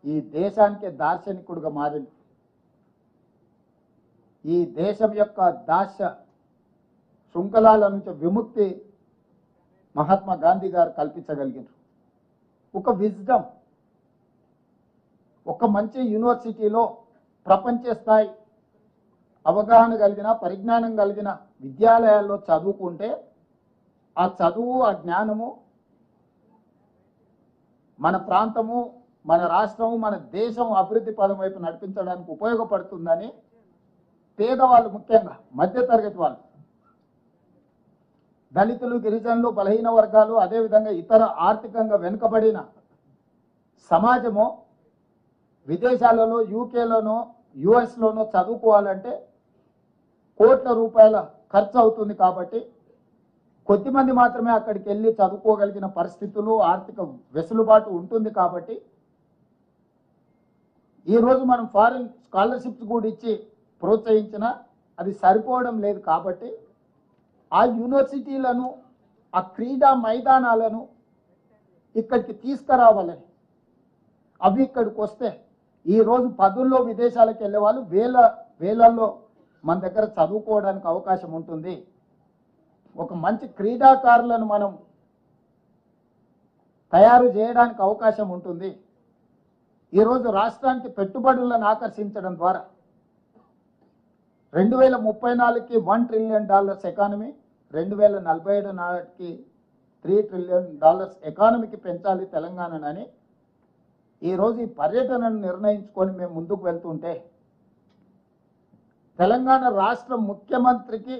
ఈ దేశానికి దార్శనికుడుగా మారింది. ఈ దేశం యొక్క దాస్య శృంఖలాల నుంచి విముక్తి మహాత్మా గాంధీ గారు కల్పించగలిగారు. ఒక విజ్డమ్, ఒక మంచి యూనివర్సిటీలో ప్రపంచ స్థాయి అవగాహన కలిగిన పరిజ్ఞానం కలిగిన విద్యాలయాల్లో చదువుకుంటే ఆ చదువు ఆ జ్ఞానము మన ప్రాంతము మన రాష్ట్రము మన దేశం అభివృద్ధి పదం వైపు నడిపించడానికి ఉపయోగపడుతుందని పేదవాళ్ళు, ముఖ్యంగా మధ్యతరగతి వాళ్ళు, దళితులు, గిరిజనులు, బలహీన వర్గాలు, అదేవిధంగా ఇతర ఆర్థికంగా వెనుకబడిన సమాజము విదేశాలలో యూకేలోనో యుఎస్లోనో చదువుకోవాలంటే కోట్ల రూపాయల ఖర్చు అవుతుంది. కాబట్టి కొద్దిమంది మాత్రమే అక్కడికి వెళ్ళి చదువుకోగలిగిన పరిస్థితులు, ఆర్థిక వెసులుబాటు ఉంటుంది. కాబట్టి ఈరోజు మనం ఫారిన్ స్కాలర్షిప్స్ కూడా ఇచ్చి ప్రోత్సహించినా అది సరిపోవడం లేదు. కాబట్టి ఆ యూనివర్సిటీలను, ఆ క్రీడా మైదానాలను ఇక్కడికి తీసుకురావాలని, అవి ఇక్కడికి వస్తే ఈరోజు పదుల్లో విదేశాలకు వెళ్ళే వాళ్ళు వేలల్లో మన దగ్గర చదువుకోవడానికి అవకాశం ఉంటుంది. ఒక మంచి క్రీడాకారులను మనం తయారు చేయడానికి అవకాశం ఉంటుంది. ఈరోజు రాష్ట్రానికి పెట్టుబడులను ఆకర్షించడం ద్వారా 2034కి $1 ట్రిలియన్ ఎకానమీ, 2047 నాటికి $3 ట్రిలియన్ ఎకానమీకి పెంచాలి తెలంగాణని ఈరోజు ఈ పర్యటనను నిర్ణయించుకొని మేము ముందుకు వెళ్తుంటే, తెలంగాణ రాష్ట్ర ముఖ్యమంత్రికి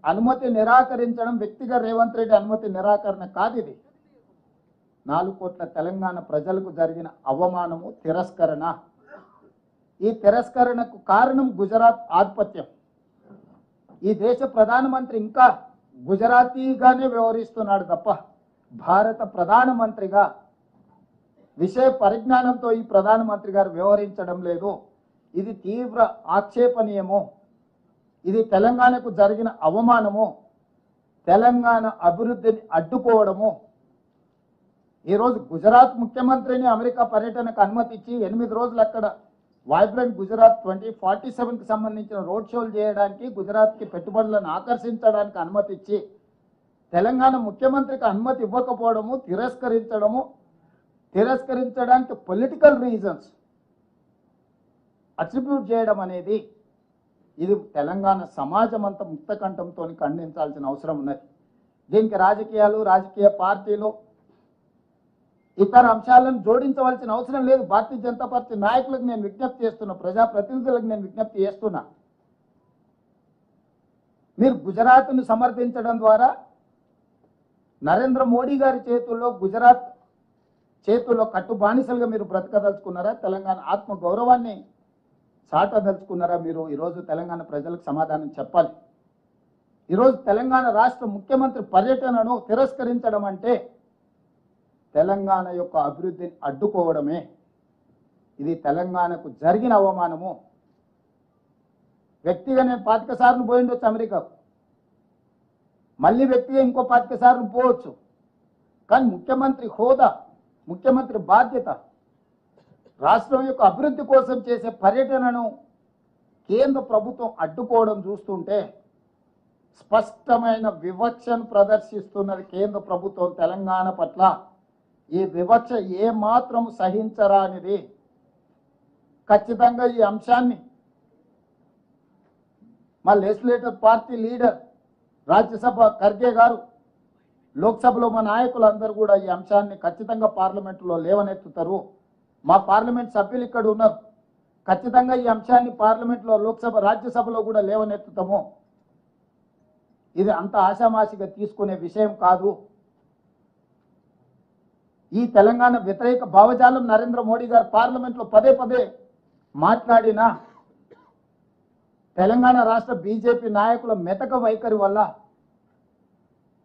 అనుమతి నిరాకరించడం వ్యక్తిగా రేవంత్ రెడ్డి అనుమతి నిరాకరణ కాదు. ఇది 4 కోట్ల తెలంగాణ ప్రజలకు జరిగిన అవమానము, తిరస్కరణ. ఈ తిరస్కరణకు కారణం గుజరాత్ ఆధిపత్యం. ఈ దేశ ప్రధానమంత్రి ఇంకా గుజరాతీగానే వ్యవహరిస్తున్నాడు తప్ప భారత ప్రధానమంత్రిగా విషయ పరిజ్ఞానంతో ఈ ప్రధానమంత్రి గారు వ్యవహరించడం లేదు. ఇది తీవ్ర ఆక్షేపణీయము. ఇది తెలంగాణకు జరిగిన అవమానము, తెలంగాణ అభివృద్ధిని అడ్డుకోవడము. ఈరోజు గుజరాత్ ముఖ్యమంత్రిని అమెరికా పర్యటనకు అనుమతి ఇచ్చి 8 రోజులు అక్కడ వైబ్రెంట్ గుజరాత్ 2047కి సంబంధించిన రోడ్ షోలు చేయడానికి, గుజరాత్కి పెట్టుబడులను ఆకర్షించడానికి అనుమతి ఇచ్చి తెలంగాణ ముఖ్యమంత్రికి అనుమతి ఇవ్వకపోవడము, తిరస్కరించడానికి పొలిటికల్ రీజన్స్ అట్రిబ్యూట్ చేయడం అనేది ఇది తెలంగాణ సమాజం అంతా ముక్తకంఠంతో ఖండించాల్సిన అవసరం ఉన్నది. దీనికి రాజకీయాలు, రాజకీయ పార్టీలు, ఇతర అంశాలను జోడించవలసిన అవసరం లేదు. భారతీయ జనతా పార్టీ నాయకులకు నేను విజ్ఞప్తి చేస్తున్నా, ప్రజాప్రతినిధులకు నేను విజ్ఞప్తి చేస్తున్నా, మీరు గుజరాత్ను సమర్థించడం ద్వారా నరేంద్ర మోడీ గారి చేతుల్లో, గుజరాత్ చేతుల్లో కట్టు బానిసలుగా మీరు బ్రతకదలుచుకున్నారా? తెలంగాణ ఆత్మ గౌరవాన్ని చాటదలుచుకున్నారా? మీరు ఈరోజు తెలంగాణ ప్రజలకు సమాధానం చెప్పాలి. ఈరోజు తెలంగాణ రాష్ట్ర ముఖ్యమంత్రి పర్యటనను తిరస్కరించడం అంటే తెలంగాణ యొక్క అభివృద్ధిని అడ్డుకోవడమే. ఇది తెలంగాణకు జరిగిన అవమానము. వ్యక్తిగా నేను 25 సార్లు పోయిండొచ్చు అమెరికాకు, మళ్ళీ వ్యక్తిగా ఇంకో 25 సార్లు పోవచ్చు. కానీ ముఖ్యమంత్రి హోదా, ముఖ్యమంత్రి బాధ్యత, రాష్ట్రం యొక్క అభివృద్ధి కోసం చేసే పర్యటనను కేంద్ర ప్రభుత్వం అడ్డుకోవడం చూస్తుంటే స్పష్టమైన వివక్షను ప్రదర్శిస్తున్నది కేంద్ర ప్రభుత్వం తెలంగాణ పట్ల. ఈ వివక్ష ఏ మాత్రం సహించరానిది. ఖచ్చితంగా ఈ అంశాన్ని మా legislative party leader Rajya Sabha Kharge గారు, లోక్సభలో మా నాయకులందరూ కూడా ఈ అంశాన్ని ఖచ్చితంగా పార్లమెంటులో లేవనెత్తుతారు. మా పార్లమెంట్ సభ్యులు ఇక్కడ ఉన్నారు, ఖచ్చితంగా ఈ అంశాన్ని పార్లమెంట్లో, లోక్సభ, రాజ్యసభలో కూడా లేవనెత్తుతాము. ఇది అంత ఆషామాషిగా తీసుకునే విషయం కాదు. ఈ తెలంగాణ వ్యతిరేక భావజాలం నరేంద్ర మోడీ గారు పార్లమెంట్లో పదే పదే మాట్లాడినా తెలంగాణ రాష్ట్ర బీజేపీ నాయకుల మెతక వైఖరి వల్ల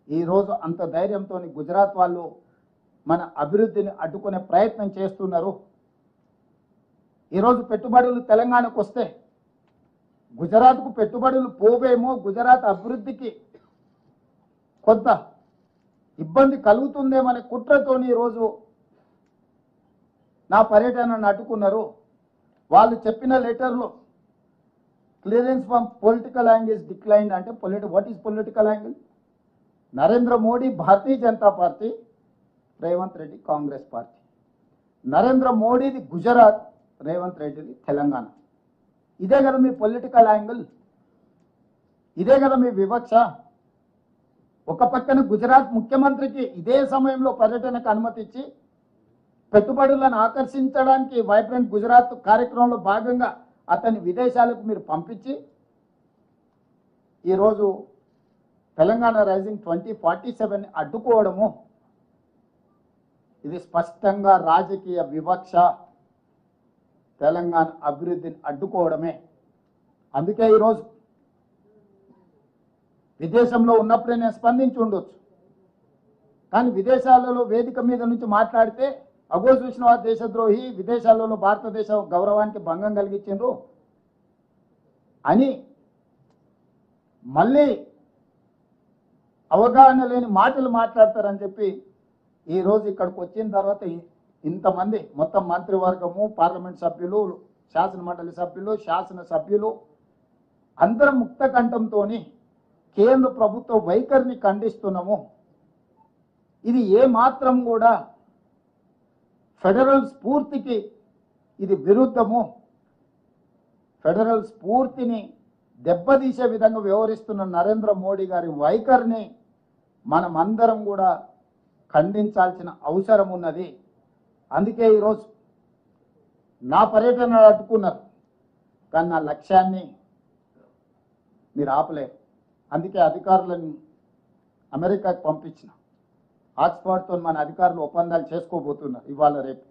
ఈరోజు అంత ధైర్యంతో గుజరాత్ వాళ్ళు మన అభివృద్ధిని అడ్డుకునే ప్రయత్నం చేస్తున్నారు. ఈరోజు పెట్టుబడులు తెలంగాణకు వస్తే గుజరాత్కు పెట్టుబడులు పోవేమో, గుజరాత్ అభివృద్ధికి కొంత ఇబ్బంది కలుగుతుందేమనే కుట్రతోని ఈరోజు నా పర్యటనను అడ్డుకున్నారు. వాళ్ళు చెప్పిన లెటర్లో clearance from political angle decline అంటే what is political angle? Narendra Modi Bharatiya Janata party, Revanth Reddy Congress party. Narendra మోడీది గుజరాత్, రేవంత్ రెడ్డిది తెలంగాణ. ఇదే కదా మీ పొలిటికల్ యాంగిల్, ఇదే కదా మీ వివక్ష. ఒక పక్కన గుజరాత్ ముఖ్యమంత్రికి ఇదే సమయంలో పర్యటనకు అనుమతి ఇచ్చి పెట్టుబడులను ఆకర్షించడానికి వైబ్రెంట్ గుజరాత్ కార్యక్రమంలో భాగంగా అతన్ని విదేశాలకు మీరు పంపించి ఈరోజు తెలంగాణ రైజింగ్ 2047 అడ్డుకోవడము, ఇది స్పష్టంగా రాజకీయ వివక్ష, తెలంగాణ అభివృద్ధిని అడ్డుకోవడమే. అందుకే ఈరోజు విదేశంలో ఉన్నప్పుడే నేను స్పందించి ఉండొచ్చు, కానీ విదేశాలలో వేదిక మీద నుంచి మాట్లాడితే అగో చూసిన వారు దేశద్రోహి, విదేశాలలో భారతదేశ గౌరవానికి భంగం కలిగించిండ్రు అని మళ్ళీ అవగాహన లేని మాటలు మాట్లాడతారని చెప్పి ఈరోజు ఇక్కడికి వచ్చిన తర్వాత ఇంతమంది మొత్తం మంత్రివర్గము, పార్లమెంట్ సభ్యులు, శాసనమండలి సభ్యులు, శాసనసభ్యులు అందరం ముక్త కంఠంతో కేంద్ర ప్రభుత్వ వైఖరిని ఖండిస్తున్నాము. ఇది ఏ మాత్రం కూడా ఫెడరల్ స్ఫూర్తికి ఇది విరుద్ధము. ఫెడరల్ స్ఫూర్తిని దెబ్బతీసే విధంగా వ్యవహరిస్తున్న నరేంద్ర మోడీ గారి వైఖరిని మనం అందరం కూడా ఖండించాల్సిన అవసరం ఉన్నది. అందుకే ఈరోజు నా పర్యటన అడ్డుకున్నారు, కానీ నా లక్ష్యాన్ని మీరు ఆపలేరు. అందుకే అధికారులను అమెరికాకు పంపించిన. ఆక్స్ఫర్డ్తో మన అధికారులు ఒప్పందాలు చేసుకోబోతున్నారు ఇవాళ రేపు.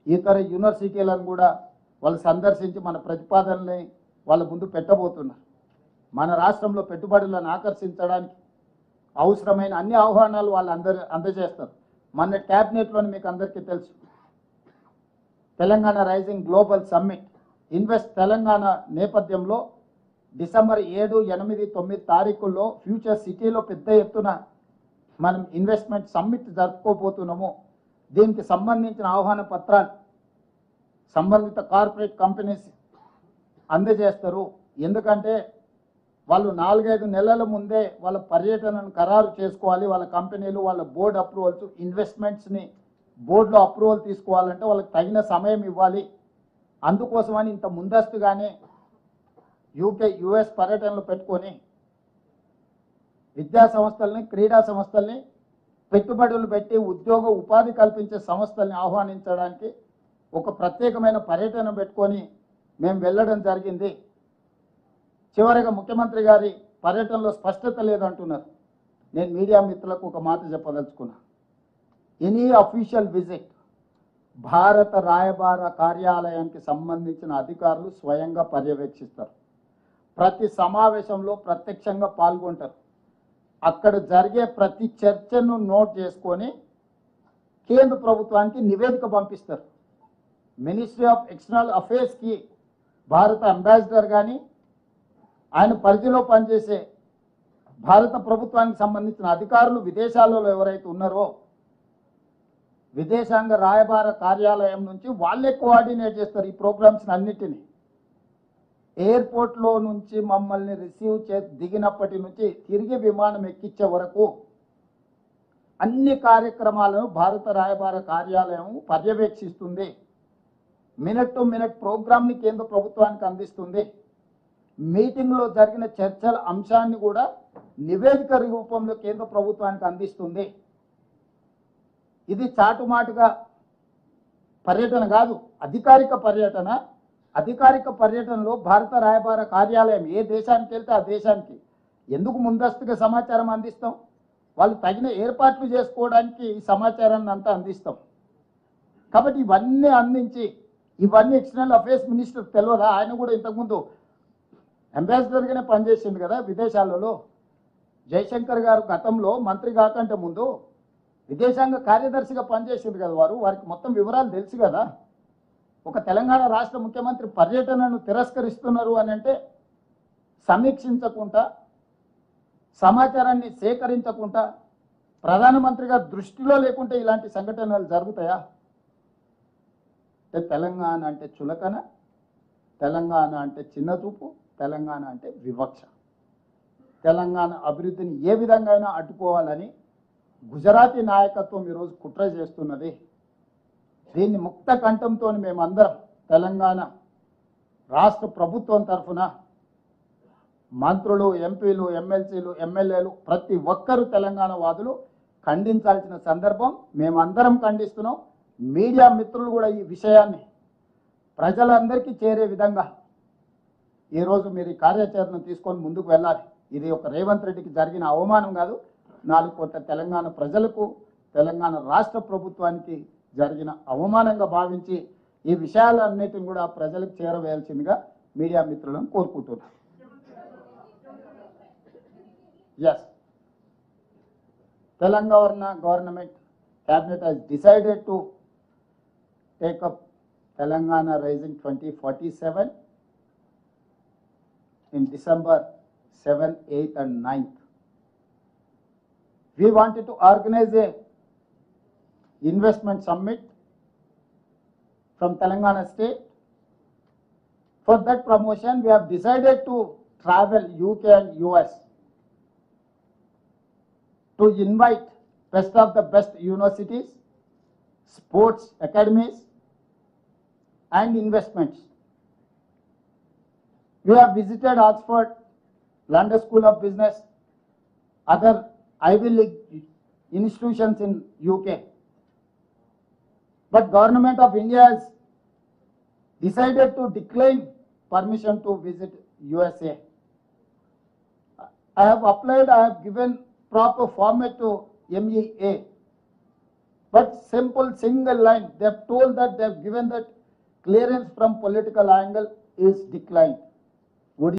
ఇతర యూనివర్సిటీలను కూడా వాళ్ళు సందర్శించి మన ప్రతిపాదనల్ని వాళ్ళ ముందు పెట్టబోతున్నారు. మన రాష్ట్రంలో పెట్టుబడులను ఆకర్షించడానికి అవసరమైన అన్ని ఆహ్వానాలు వాళ్ళు అందజేస్తారు. మన క్యాబినెట్లోని మీకు అందరికీ తెలుసు, Telangana rising global summit invest Telangana నేపథ్యంలో డిసెంబర్ 7, 8, 9 తారీఖుల్లో ఫ్యూచర్ సిటీలో పెద్ద ఎత్తున మనం ఇన్వెస్ట్మెంట్ సమ్మిట్ జరుపుకోబోతున్నాము. దీనికి సంబంధించిన ఆహ్వాన పత్రాలు సంబంధిత కార్పొరేట్ కంపెనీస్ అందజేస్తారు. ఎందుకంటే వాళ్ళు 4-5 నెలల ముందే వాళ్ళ పర్యటనను ఖరారు చేసుకోవాలి. వాళ్ళ కంపెనీలు వాళ్ళ బోర్డు అప్రూవల్స్, ఇన్వెస్ట్మెంట్స్ని బోర్డులో అప్రూవల్ తీసుకోవాలంటే వాళ్ళకి తగిన సమయం ఇవ్వాలి. అందుకోసమని ఇంత ముందస్తుగానే యుఎస్ పర్యటనలు పెట్టుకొని విద్యా సంస్థల్ని, క్రీడా సంస్థల్ని, పెట్టుబడులు పెట్టి ఉద్యోగ ఉపాధి కల్పించే సంస్థల్ని ఆహ్వానించడానికి ఒక ప్రత్యేకమైన పర్యటన పెట్టుకొని మేము వెళ్ళడం జరిగింది. చివరిగా ముఖ్యమంత్రి గారి పర్యటనలో స్పష్టత లేదంటున్నారు. నేను మీడియా మిత్రులకు ఒక మాట చెప్పదలుచుకున్నా. ఎనీ అఫీషియల్ విజిట్ భారత రాయబార కార్యాలయానికి సంబంధించిన అధికారులు స్వయంగా పర్యవేక్షిస్తారు. ప్రతి సమావేశంలో ప్రత్యక్షంగా పాల్గొంటారు. అక్కడ జరిగే ప్రతి చర్చను నోట్ చేసుకొని కేంద్ర ప్రభుత్వానికి నివేదిక పంపిస్తారు. మినిస్ట్రీ ఆఫ్ ఎక్స్టర్నల్ అఫేర్స్కి భారత అంబాసిడర్ కానీ ఆయన పరిధిలో పనిచేసే భారత ప్రభుత్వానికి సంబంధించిన అధికారులు విదేశాలలో ఎవరైతే ఉన్నారో విదేశాంగ రాయబార కార్యాలయం నుంచి వాళ్ళే కోఆర్డినేట్ చేస్తారు ఈ ప్రోగ్రామ్స్ అన్నిటినీ. ఎయిర్పోర్ట్లో నుంచి మమ్మల్ని రిసీవ్ దిగినప్పటి నుంచి తిరిగి విమానం ఎక్కించే వరకు అన్ని కార్యక్రమాలను భారత రాయబార కార్యాలయం పర్యవేక్షిస్తుంది. మినిట్ టు మినిట్ ప్రోగ్రామ్ని కేంద్ర ప్రభుత్వానికి అందిస్తుంది. మీటింగ్లో జరిగిన చర్చల అంశాన్ని కూడా నివేదిక రూపంలో కేంద్ర ప్రభుత్వానికి అందిస్తుంది. ఇది చాటుమాటుగా పర్యటన కాదు, అధికారిక పర్యటన. అధికారిక పర్యటనలో భారత రాయబార కార్యాలయం ఏ దేశానికి వెళ్తే ఆ దేశానికి ఎందుకు ముందస్తుగా సమాచారం అందిస్తాం? వాళ్ళు తగిన ఏర్పాట్లు చేసుకోవడానికి ఈ సమాచారాన్ని అంతా అందిస్తాం. కాబట్టి ఇవన్నీ అందించి ఇవన్నీ ఎక్స్టర్నల్ అఫేర్స్ మినిస్టర్ తెలియదా? ఆయన కూడా ఇంతకుముందు అంబాసిడర్గానే పనిచేసింది కదా విదేశాలలో. జయశంకర్ గారు గతంలో మంత్రి కాకంటే ముందు విదేశాంగ కార్యదర్శిగా పనిచేసింది కదా వారికి మొత్తం వివరాలు తెలుసు కదా. ఒక తెలంగాణ రాష్ట్ర ముఖ్యమంత్రి పర్యటనను తిరస్కరిస్తున్నారు అని అంటే సమీక్షించకుండా, సమాచారాన్ని సేకరించకుండా, ప్రధానమంత్రిగా దృష్టిలో లేకుంటే ఇలాంటి సంఘటనలు జరుగుతాయా? అంటే తెలంగాణ అంటే చులకన, తెలంగాణ అంటే చిన్న చూపు, తెలంగాణ అంటే వివక్ష. తెలంగాణ అభివృద్ధిని ఏ విధంగా అయినా అడ్డుకోవాలని గుజరాతీ నాయకత్వం ఈరోజు కుట్ర చేస్తున్నది. దీన్ని ముక్త కంఠంతో మేమందరం తెలంగాణ రాష్ట్ర ప్రభుత్వం తరఫున మంత్రులు, ఎంపీలు, ఎమ్మెల్సీలు, ఎమ్మెల్యేలు ప్రతి ఒక్కరూ తెలంగాణ వాదులు ఖండించాల్సిన సందర్భం. మేమందరం ఖండిస్తున్నాం. మీడియా మిత్రులు కూడా ఈ విషయాన్ని ప్రజలందరికీ చేరే విధంగా ఈరోజు మీరు ఈ కార్యాచరణ తీసుకొని ముందుకు వెళ్ళాలి. ఇది ఒక రేవంత్ రెడ్డికి జరిగిన అవమానం కాదు, 4 కోట్ల తెలంగాణ ప్రజలకు, తెలంగాణ రాష్ట్ర ప్రభుత్వానికి జరిగిన అవమానంగా భావించి ఈ విషయాలన్నిటిని కూడా ప్రజలకు చేరవేయాల్సిందిగా మీడియా మిత్రులను కోరుకుంటున్నాను. Yes, Telangana government cabinet has decided to take up Telangana Rising 2047 in December 7, 8 and 9th. We wanted to organize a investment summit from Telangana state. For that promotion, we have decided to travel UK and US to invite best of the best universities, sports academies and investments. We have visited Oxford, London School of Business, other Ivy League institutions in UK. But Government of India has decided to decline permission to visit USA. I have applied, I have given proper format to MEA, but simple single line, they have told that they have given that clearance from political angle is declined.